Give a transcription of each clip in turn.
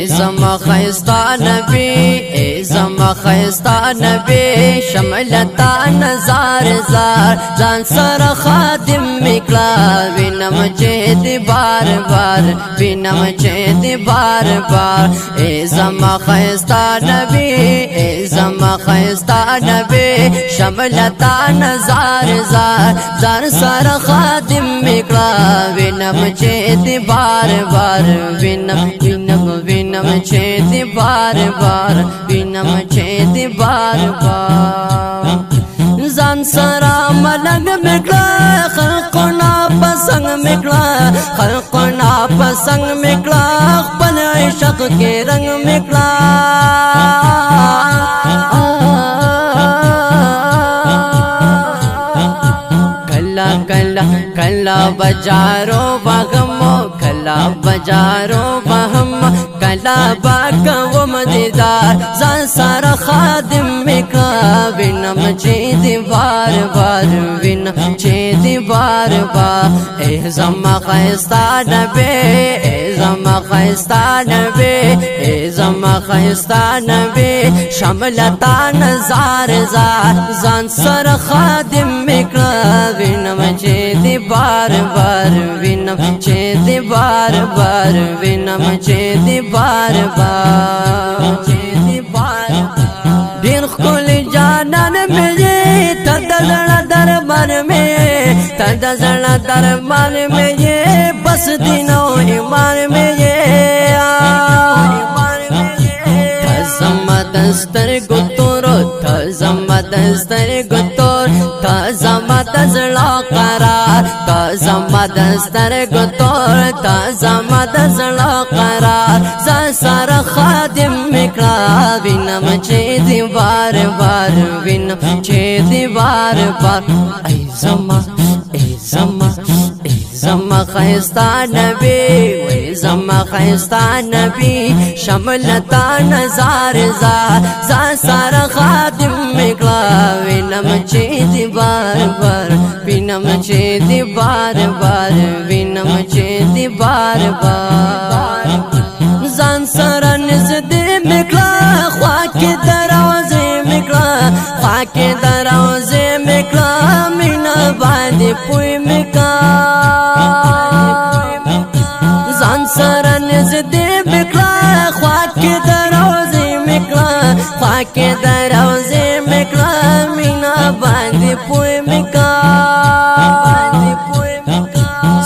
زما خیستا نبی زما خیستا نبی شملتا نزار زار زان سر خادم مکلا وینم چه دی بار بار وینم چه دی بار بار زما خیستا نبی زما خیستا نبی شملتا نزار زار زان سر خادم مکلا وینم چه دی بار بار وینم چه دی بار بار وینم چه دی بار بار زان سرا ملنگ مکلا خلقنا پسنگ مکلا خلقنا پسنگ مکلا خپل عشق کے رنگ مکلا کلا بجارو بغمو کلا بجارو بهم کلا باکو مدیدار زان سر خادم مکلا وینم چه دی بار بار وینم چه دی بار بار زما خیستا نبی زما خیستا نبی زما خیستا نبی شملتا نزار زار زان سر خادم مکلا وینم چه دی بار بار وینم چه دی بار بار وینم چه دی بار بار چه دی بار دین خل جانان میے تدزڑا دربار میں تدزڑا دربار میں یہ بس دینو ایمان میں یہ دستر گتورو تزما دستر گتور تزما دزلا قرار تزما دستر گتور تزما دزلا قرار زسر خادم مکلا وینم چه دی بار بار وینم چه دی بار بار ای زما زما خیستا نبی وی زما خیستا نبی شملتا نزار زار زان سر خادم مکلا وینم چه دی بار بار وینم چه دی بار بار وینم چه دی بار بار زان سر نزد مکلا خواک دروازه مکلا خواک دروازه مکلا مینا باندې پوی مکلا زان سر نزد مکلا خواک دروازه مکلا خواک دروازه مکلا مینا باندې پوی مکلا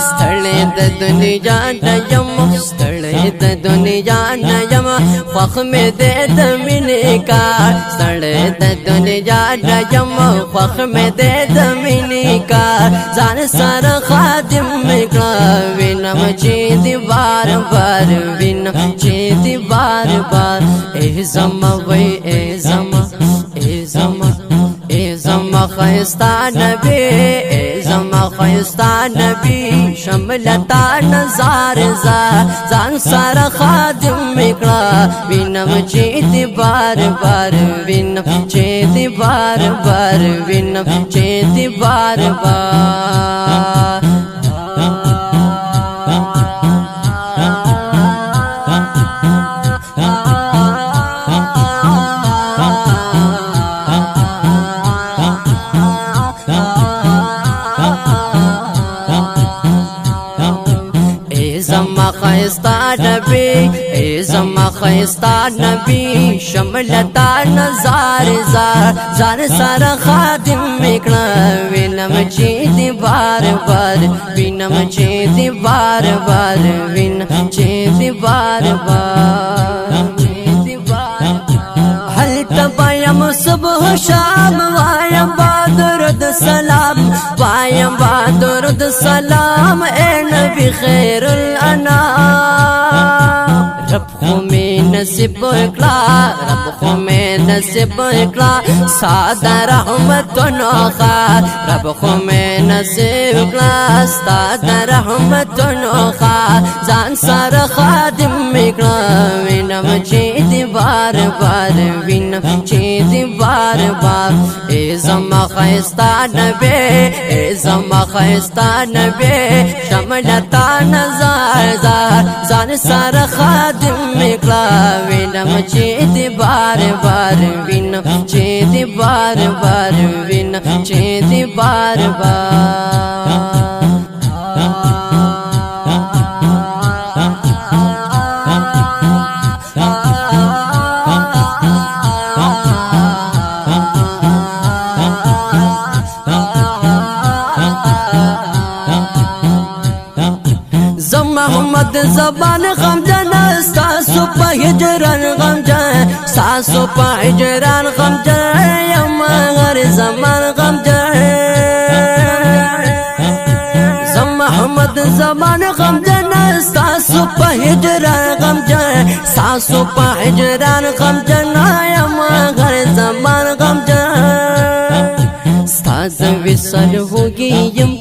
ستړې د دنیا یم ستړې د دنیا یم خوښ مې دې د مینې کار ستړې د دنیا یم خوښ مې دې د مینې کار ځان سره خادم مکلا وینم چې دی بار بار وینم چې دی بار بار زما وی زما زما خیستا نبی زما خیستا نبی شملتا نزار زار زان سر خادم مکلا وینم چه دی بار بار وینم چه دی بار بار وینم چه دی بار بار زما خیستا نبی زما خیستا نبی شملتا نزار زار زار سر خادم مکلا وینم چه دی بار بار وینم چه دی بار بار وینم چه دی بار بار حل تبایم صبح شام وایم بادرد سلام وایم بادرد سلام اے نبی خیر الانام رب خو میں نصیب اکلا رب خو میں نصیب اکلا سادہ رحمت نوخار رب خو میں نصیب اکلا سادہ رحمت نوخار زان سر خادم اکلا وینم چه دی بار بار وینم چه دی بار बार बार। ए ज़मा ख़ैस्ता नबी, ए ज़मा ख़ैस्ता नबी, शमलता नज़ार ज़ार ज़ान सारा खादिम मिकला विनम चेत बार बार विनम चेत बार बार विनम चेत बार बार। मोहम्मद ज़बान गमजन सासु पे हिजरन गमजन सासु पे हिजरन गमजन यमा हर ज़मान गमजन। मोहम्मद ज़बान गमजन सासु पे हिजरन गमजन सासु पे हिजरन गमजन यमा हर ज़मान गमजन। साज़ विसल होगी यम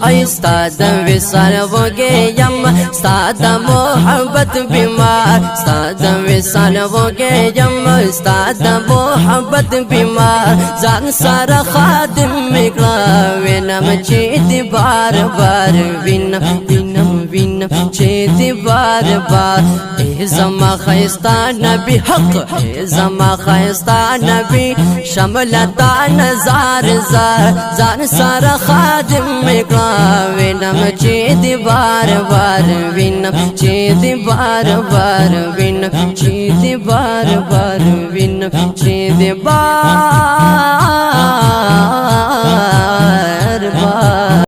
ay stada विसर वगे यम stada मोहब्बत बीमार stada विसर वगे यम stada मोहब्बत बीमार जान सारा खादिम मिकला विनम चेत बार बार विनम विनम विनम चेत बार बार। ए ज़मा ख़ैस्ता नबी हक ए ज़मा ख़ैस्ता नबी शमलता नज़ार ज़ार जान सारा खादिम मिकला विनम चेत बार बार विनम चेत बार बार विनम चेत बार बार विनम चेत बार बार।